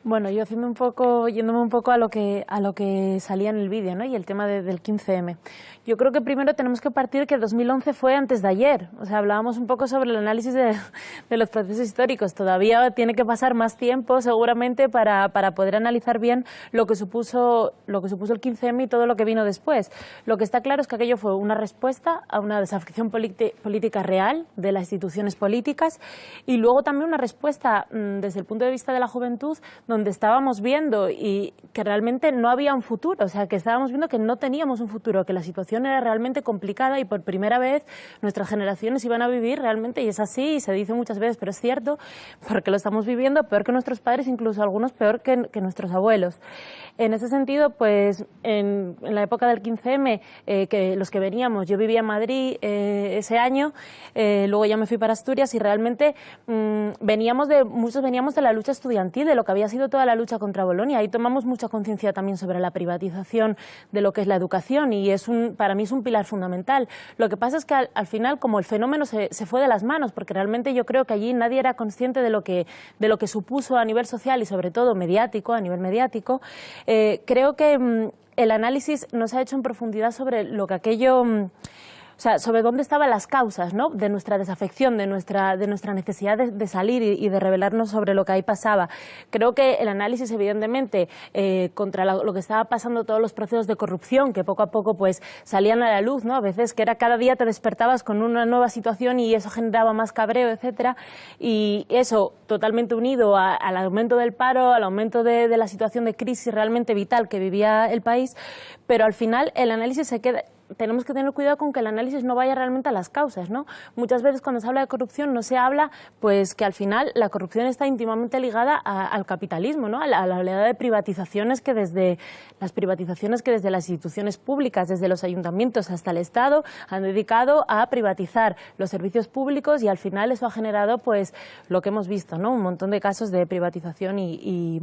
Bueno, yo yéndome un poco a lo que salía en el vídeo, ¿no? Y el tema del 15M. Yo creo que primero tenemos que partir que 2011 fue antes de ayer. O sea, hablábamos un poco sobre el análisis de los procesos históricos. Todavía tiene que pasar más tiempo, seguramente, para poder analizar bien lo que supuso el 15M y todo lo que vino después. Lo que está claro es que aquello fue una respuesta a una desafección política real de las instituciones políticas, y luego también una respuesta desde el punto de vista de la juventud, donde estábamos viendo y que realmente no había un futuro, o sea, que estábamos viendo que no teníamos un futuro, que la situación era realmente complicada y por primera vez nuestras generaciones iban a vivir realmente, y es así, y se dice muchas veces, pero es cierto, porque lo estamos viviendo peor que nuestros padres, incluso algunos peor que nuestros abuelos. En ese sentido, pues en la época del 15M, que los que veníamos, yo vivía en Madrid ese año, luego ya me fui para Asturias, y realmente muchos veníamos de la lucha estudiantil, de lo que había sido toda la lucha contra Bolonia. Ahí tomamos mucha conciencia también sobre la privatización de lo que es la educación, y para mí es un pilar fundamental. Lo que pasa es que al final, como el fenómeno se fue de las manos, porque realmente yo creo que allí nadie era consciente de lo que supuso a nivel social y sobre todo mediático, a nivel mediático, creo que el análisis no se ha hecho en profundidad sobre lo que aquello... O sea, sobre dónde estaban las causas, ¿no?, de nuestra desafección, de nuestra necesidad de salir y de revelarnos sobre lo que ahí pasaba. Creo que el análisis, evidentemente, contra lo que estaba pasando, todos los procesos de corrupción que poco a poco pues salían a la luz, ¿no? A veces que era cada día te despertabas con una nueva situación y eso generaba más cabreo, etcétera, y eso totalmente unido al aumento del paro, al aumento de la situación de crisis realmente vital que vivía el país, pero al final el análisis se queda... Tenemos que tener cuidado con que el análisis no vaya realmente a las causas, ¿no? Muchas veces cuando se habla de corrupción no se habla, pues, que al final la corrupción está íntimamente ligada al capitalismo, ¿no? A la oleada de privatizaciones que desde las instituciones públicas, desde los ayuntamientos hasta el Estado, han dedicado a privatizar los servicios públicos, y al final eso ha generado, pues, lo que hemos visto, ¿no? Un montón de casos de privatización y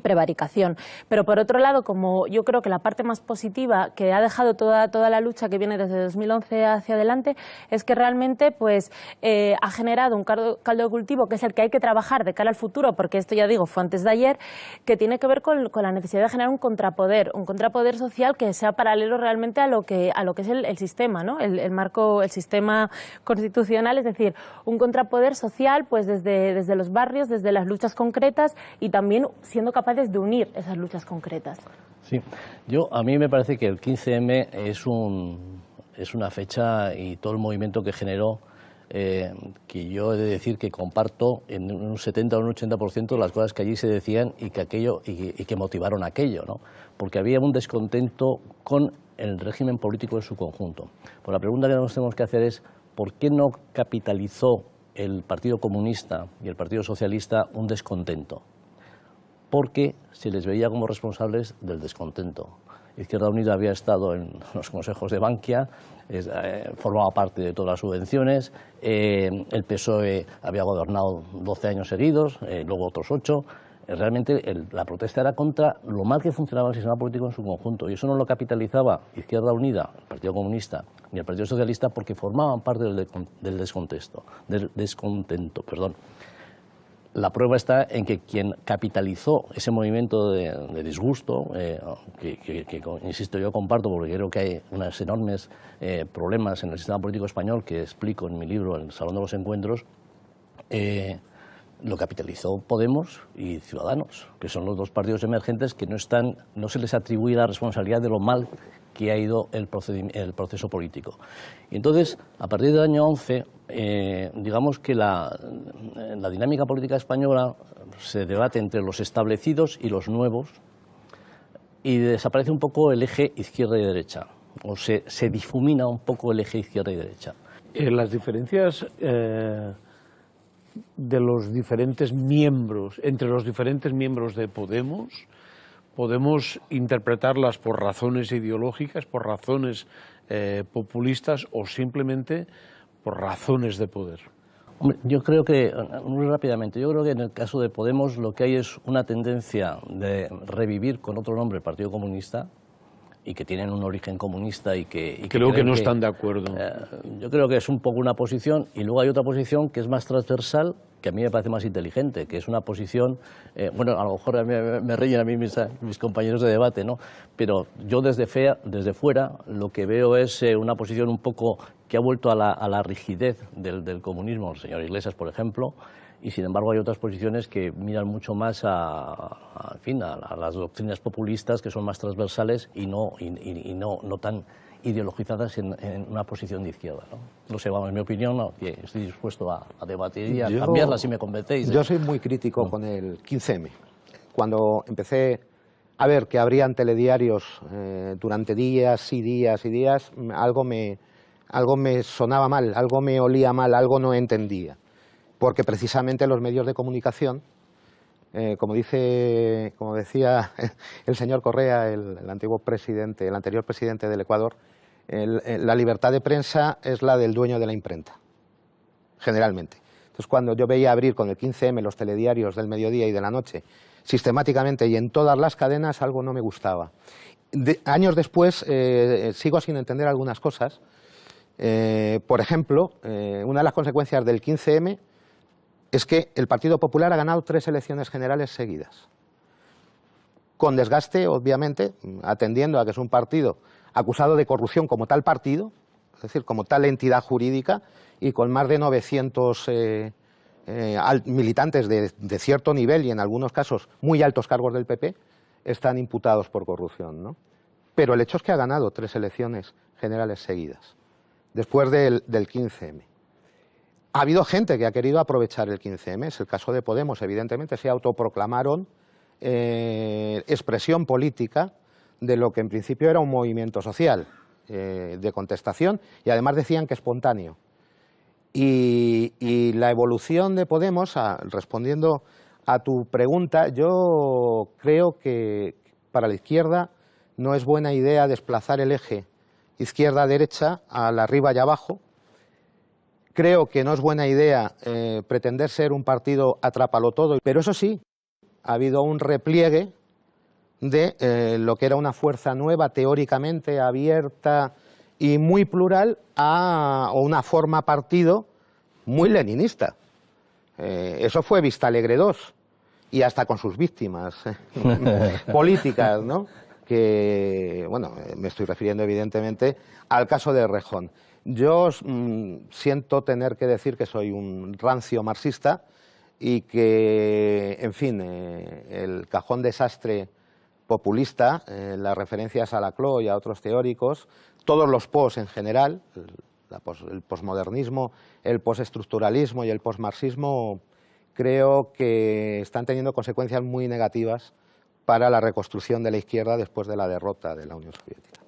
prevaricación. Pero por otro lado, como yo creo que la parte más positiva que ha dejado toda la lucha que viene desde 2011 hacia adelante es que realmente pues ha generado un caldo de cultivo que es el que hay que trabajar de cara al futuro, porque esto, ya digo, fue antes de ayer, que tiene que ver con la necesidad de generar un contrapoder social que sea paralelo realmente a lo que es el sistema, ¿no? El marco, el sistema constitucional, es decir, un contrapoder social pues desde los barrios, desde las luchas concretas, y también siendo capaces de unir esas luchas concretas. Sí, a mí me parece que el 15M es una fecha, y todo el movimiento que generó, que yo he de decir que comparto en un 70 o un 80% las cosas que allí se decían y que motivaron aquello, ¿no? Porque había un descontento con el régimen político en su conjunto. Pues la pregunta que nos tenemos que hacer es ¿por qué no capitalizó el Partido Comunista y el Partido Socialista un descontento? Porque se les veía como responsables del descontento. Izquierda Unida había estado en los consejos de Bankia, formaba parte de todas las subvenciones, el PSOE había gobernado 12 años seguidos, luego otros 8. Realmente la protesta era contra lo mal que funcionaba el sistema político en su conjunto, y eso no lo capitalizaba Izquierda Unida, el Partido Comunista, ni el Partido Socialista, porque formaban parte del descontento. La prueba está en que quien capitalizó ese movimiento de disgusto, que insisto, yo comparto, porque creo que hay unos enormes problemas en el sistema político español que explico en mi libro, El Salón de los Encuentros, lo capitalizó Podemos y Ciudadanos, que son los dos partidos emergentes que no se les atribuye la responsabilidad de lo mal que ha ido el proceso político. Y entonces, a partir del año 11, digamos que la dinámica política española se debate entre los establecidos y los nuevos, y desaparece un poco el eje izquierda y derecha, o se difumina un poco el eje izquierda y derecha. Las diferencias de los diferentes miembros, entre los diferentes miembros de podemos interpretarlas por razones ideológicas, por razones populistas o simplemente por razones de poder. Hombre, yo creo que, muy rápidamente, yo creo que en el caso de Podemos lo que hay es una tendencia de revivir con otro nombre el Partido Comunista, y que tienen un origen comunista y que creo que no están de acuerdo. Yo creo que es un poco una posición, y luego hay otra posición que es más transversal, que a mí me parece más inteligente, que es una posición, bueno, a lo mejor a mí me ríen a mí mis compañeros de debate, ¿no? Pero yo desde fuera lo que veo es una posición un poco que ha vuelto a la rigidez del comunismo, el señor Iglesias, por ejemplo, y sin embargo hay otras posiciones que miran mucho más a las doctrinas populistas, que son más transversales y no tan ideologizadas en una posición de izquierda, ¿no? No sé, vamos, en mi opinión, no, que estoy dispuesto a debatir y a cambiarla si me convencéis. Yo soy muy crítico con el 15M. Cuando empecé a ver que abrían telediarios durante días y días y días, algo me sonaba mal, algo me olía mal, algo no entendía. Porque precisamente los medios de comunicación, como decía el señor Correa, el anterior presidente del Ecuador, la libertad de prensa es la del dueño de la imprenta, generalmente. Entonces, cuando yo veía abrir con el 15M los telediarios del mediodía y de la noche, sistemáticamente y en todas las cadenas, algo no me gustaba. Años después, sigo sin entender algunas cosas. Por ejemplo, una de las consecuencias del 15M es que el Partido Popular ha ganado 3 elecciones generales seguidas, con desgaste, obviamente, atendiendo a que es un partido acusado de corrupción como tal partido, es decir, como tal entidad jurídica, y con más de 900 militantes de cierto nivel y en algunos casos muy altos cargos del PP están imputados por corrupción, ¿no? Pero el hecho es que ha ganado 3 elecciones generales seguidas, después del 15M. Ha habido gente que ha querido aprovechar el 15M, es el caso de Podemos, evidentemente se autoproclamaron expresión política de lo que en principio era un movimiento social de contestación, y además decían que espontáneo. Y la evolución de Podemos, respondiendo a tu pregunta, yo creo que para la izquierda no es buena idea desplazar el eje izquierda-derecha al arriba y abajo. Creo que no es buena idea pretender ser un partido atrápalo-todo, pero eso sí, ha habido un repliegue de lo que era una fuerza nueva, teóricamente abierta y muy plural, a una forma partido muy leninista. Eso fue Vistalegre II, y hasta con sus víctimas políticas, ¿no? Que, bueno, me estoy refiriendo evidentemente al caso de Rejón. Yo siento tener que decir que soy un rancio marxista y que, en fin, el cajón desastre populista, las referencias a Laclau y a otros teóricos, todos los pos en general, el posmodernismo, el postestructuralismo y el posmarxismo, creo que están teniendo consecuencias muy negativas para la reconstrucción de la izquierda después de la derrota de la Unión Soviética.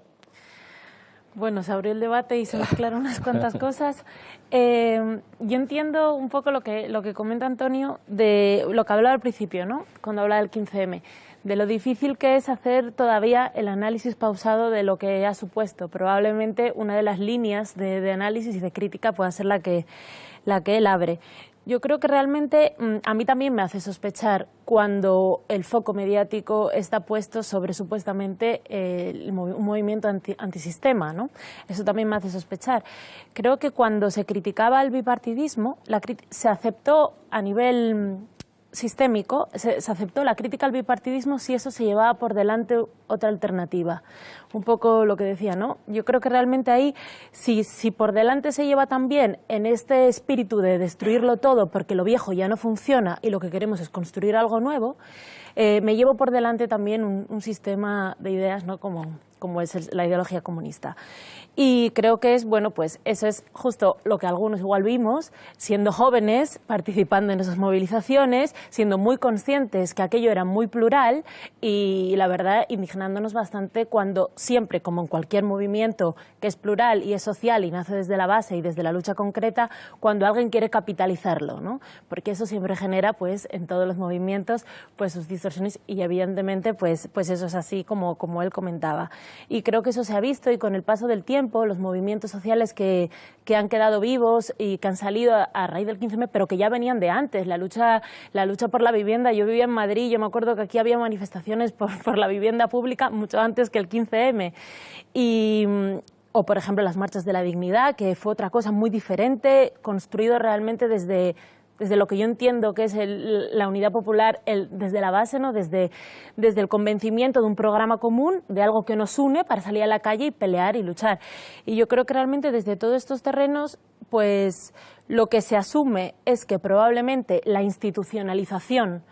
Bueno, se abrió el debate y se mezclaron unas cuantas cosas. Yo entiendo un poco lo que comenta Antonio, de lo que hablaba al principio, ¿no? Cuando hablaba del 15M, de lo difícil que es hacer todavía el análisis pausado de lo que ha supuesto. Probablemente una de las líneas de análisis y de crítica pueda ser la que él abre. Yo creo que realmente a mí también me hace sospechar cuando el foco mediático está puesto sobre supuestamente un movimiento antisistema, ¿no? Eso también me hace sospechar. Creo que cuando se criticaba el bipartidismo, se aceptó a nivel sistémico, se aceptó la crítica al bipartidismo si eso se llevaba por delante otra alternativa. Un poco lo que decía, ¿no? Yo creo que realmente ahí, si por delante se lleva también en este espíritu de destruirlo todo porque lo viejo ya no funciona y lo que queremos es construir algo nuevo, me llevo por delante también un sistema de ideas, ¿no? como es la ideología comunista. Y creo que es, bueno, pues eso es justo lo que algunos igual vimos, siendo jóvenes, participando en esas movilizaciones, siendo muy conscientes que aquello era muy plural y, la verdad, indignándonos bastante cuando siempre, como en cualquier movimiento que es plural y es social y nace desde la base y desde la lucha concreta, cuando alguien quiere capitalizarlo, ¿no? Porque eso siempre genera, pues, en todos los movimientos, pues, sus distorsiones y, evidentemente, pues eso es así como él comentaba. Y creo que eso se ha visto y con el paso del tiempo, los movimientos sociales que han quedado vivos y que han salido a raíz del 15M, pero que ya venían de antes, la lucha por la vivienda. Yo vivía en Madrid, yo me acuerdo que aquí había manifestaciones por la vivienda pública mucho antes que el 15M. O, por ejemplo, las marchas de la dignidad, que fue otra cosa muy diferente, construido realmente desde lo que yo entiendo que es la unidad popular, desde la base, ¿no? Desde el convencimiento de un programa común, de algo que nos une para salir a la calle y pelear y luchar. Y yo creo que realmente desde todos estos terrenos, pues lo que se asume es que probablemente la institucionalización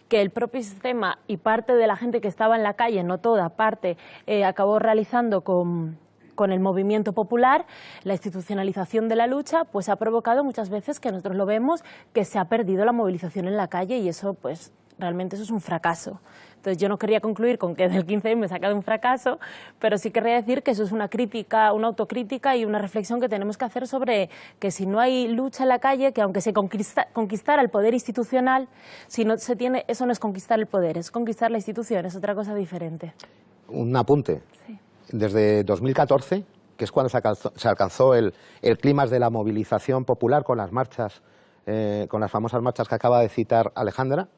que el propio sistema y parte de la gente que estaba en la calle, no toda parte, acabó realizando con el movimiento popular, la institucionalización de la lucha, pues ha provocado muchas veces que nosotros lo vemos, que se ha perdido la movilización en la calle y eso, pues, realmente eso es un fracaso. Entonces yo no quería concluir con que del 15M se ha quedado un fracaso, pero sí querría decir que eso es una crítica, una autocrítica y una reflexión que tenemos que hacer sobre que si no hay lucha en la calle, que aunque se conquistara el poder institucional, si no se tiene, eso no es conquistar el poder, es conquistar la institución, es otra cosa diferente. Un apunte. Sí. Desde 2014, que es cuando se alcanzó el clímax de la movilización popular con las marchas, con las famosas marchas que acaba de citar Alejandra,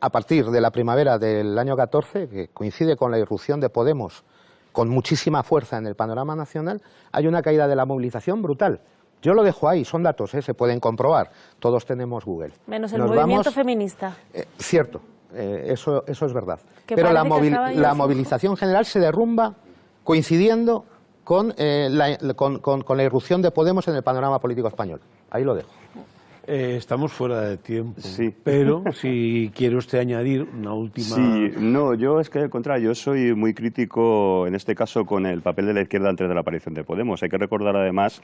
a partir de la primavera del año 14, que coincide con la irrupción de Podemos con muchísima fuerza en el panorama nacional, hay una caída de la movilización brutal. Yo lo dejo ahí, son datos, se pueden comprobar, todos tenemos Google. Menos el movimiento feminista. Cierto. Eso es verdad. Pero la movilización general se derrumba coincidiendo con la irrupción de Podemos en el panorama político español. Ahí lo dejo. Estamos fuera de tiempo, sí. Pero si quiere usted añadir una última... Sí, no, yo es que al contrario, yo soy muy crítico en este caso con el papel de la izquierda antes de la aparición de Podemos. Hay que recordar además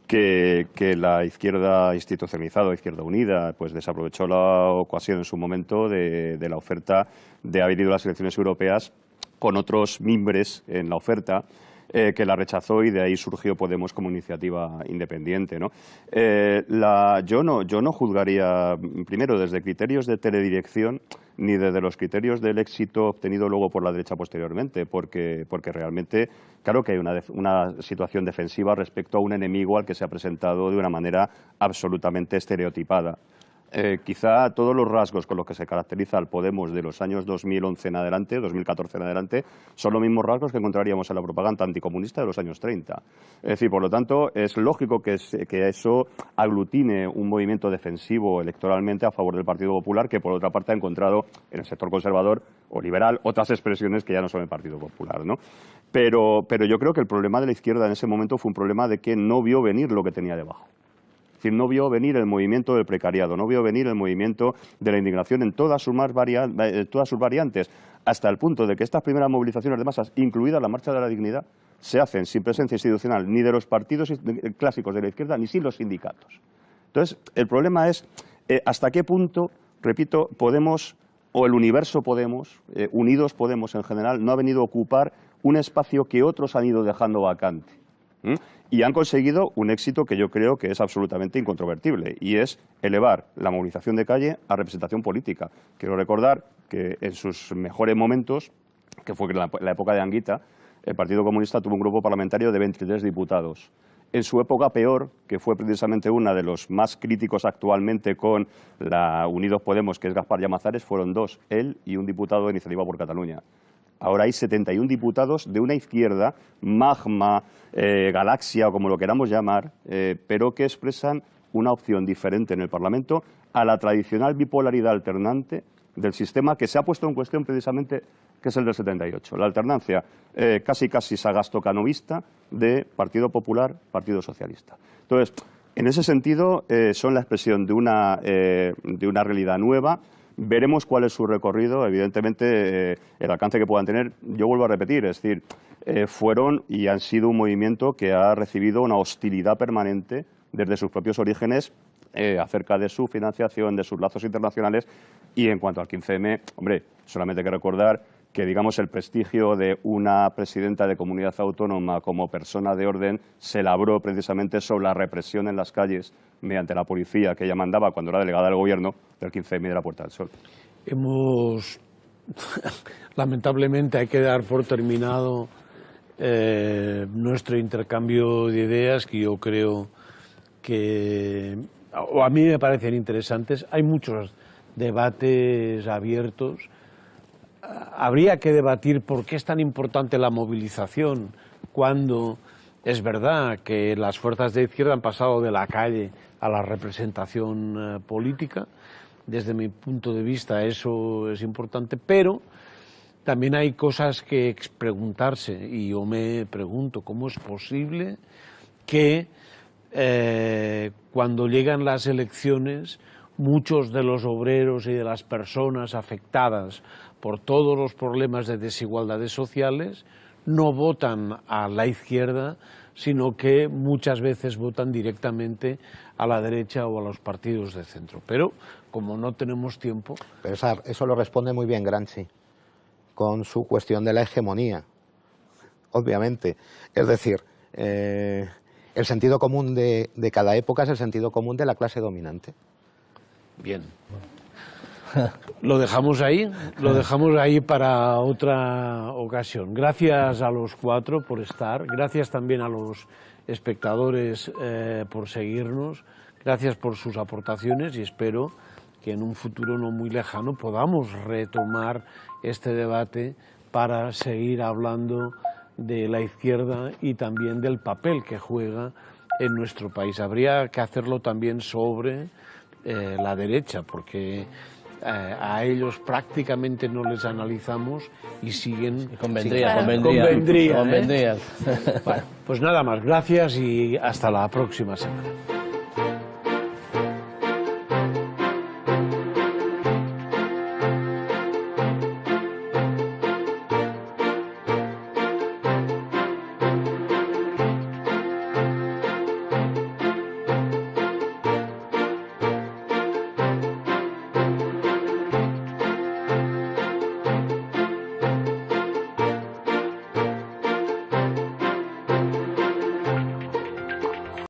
que la izquierda institucionalizada, la izquierda unida, pues desaprovechó la ocasión en su momento de la oferta de haber ido a las elecciones europeas con otros mimbres en la oferta, que la rechazó y de ahí surgió Podemos como iniciativa independiente, ¿no? Yo no juzgaría, primero, desde criterios de teledirección ni desde los criterios del éxito obtenido luego por la derecha posteriormente, porque realmente, claro que hay una situación defensiva respecto a un enemigo al que se ha presentado de una manera absolutamente estereotipada. Quizá todos los rasgos con los que se caracteriza al Podemos de los años 2011 en adelante, 2014 en adelante, son los mismos rasgos que encontraríamos en la propaganda anticomunista de los años 30. Es decir, por lo tanto, es lógico que eso aglutine un movimiento defensivo electoralmente a favor del Partido Popular, que por otra parte ha encontrado en el sector conservador o liberal otras expresiones que ya no son el Partido Popular, ¿no? Pero yo creo que el problema de la izquierda en ese momento fue un problema de que no vio venir lo que tenía debajo. Es decir, no vio venir el movimiento del precariado, no vio venir el movimiento de la indignación en todas sus variantes, hasta el punto de que estas primeras movilizaciones de masas, incluida la Marcha de la Dignidad, se hacen sin presencia institucional ni de los partidos clásicos de la izquierda, ni sin los sindicatos. Entonces, el problema es hasta qué punto, repito, Podemos o el universo Podemos, Unidos Podemos en general, no ha venido a ocupar un espacio que otros han ido dejando vacante. Y han conseguido un éxito que yo creo que es absolutamente incontrovertible, y es elevar la movilización de calle a representación política. Quiero recordar que en sus mejores momentos, que fue en la época de Anguita, el Partido Comunista tuvo un grupo parlamentario de 23 diputados. En su época peor, que fue precisamente una de los más críticos actualmente con la Unidos Podemos, que es Gaspar Llamazares, fueron dos, él y un diputado de Iniciativa por Cataluña. Ahora hay 71 diputados de una izquierda, magma, galaxia o como lo queramos llamar, pero que expresan una opción diferente en el Parlamento a la tradicional bipolaridad alternante del sistema que se ha puesto en cuestión precisamente, que es el del 78. La alternancia casi sagastocanovista de Partido Popular, Partido Socialista. Entonces, en ese sentido, son la expresión de una realidad nueva. Veremos cuál es su recorrido, evidentemente el alcance que puedan tener. Yo vuelvo a repetir, es decir, fueron y han sido un movimiento que ha recibido una hostilidad permanente desde sus propios orígenes acerca de su financiación, de sus lazos internacionales. Y en cuanto al 15M, hombre, solamente hay que recordar que, digamos, el prestigio de una presidenta de comunidad autónoma como persona de orden se labró precisamente sobre la represión en las calles mediante la policía que ella mandaba cuando era delegada del gobierno del 15M de la Puerta del Sol. Lamentablemente hay que dar por terminado nuestro intercambio de ideas, que yo creo que a mí me parecen interesantes. Hay muchos debates abiertos. Habría que debatir por qué es tan importante la movilización cuando es verdad que las fuerzas de izquierda han pasado de la calle a la representación política. Desde mi punto de vista eso es importante, pero también hay cosas que preguntarse, y yo me pregunto cómo es posible que cuando llegan las elecciones muchos de los obreros y de las personas afectadas por todos los problemas de desigualdades sociales no votan a la izquierda, sino que muchas veces votan directamente a la derecha o a los partidos de centro. Pero como no tenemos tiempo... Pero eso lo responde muy bien Gramsci, con su cuestión de la hegemonía, obviamente. Es decir, el sentido común de cada época es el sentido común de la clase dominante. Bien. Lo dejamos ahí para otra ocasión. Gracias a los cuatro por estar, gracias también a los espectadores por seguirnos, gracias por sus aportaciones y espero que en un futuro no muy lejano podamos retomar este debate para seguir hablando de la izquierda y también del papel que juega en nuestro país. Habría que hacerlo también sobre la derecha, porque a ellos prácticamente no les analizamos y siguen... Convendría. Bueno, pues nada más, gracias y hasta la próxima semana.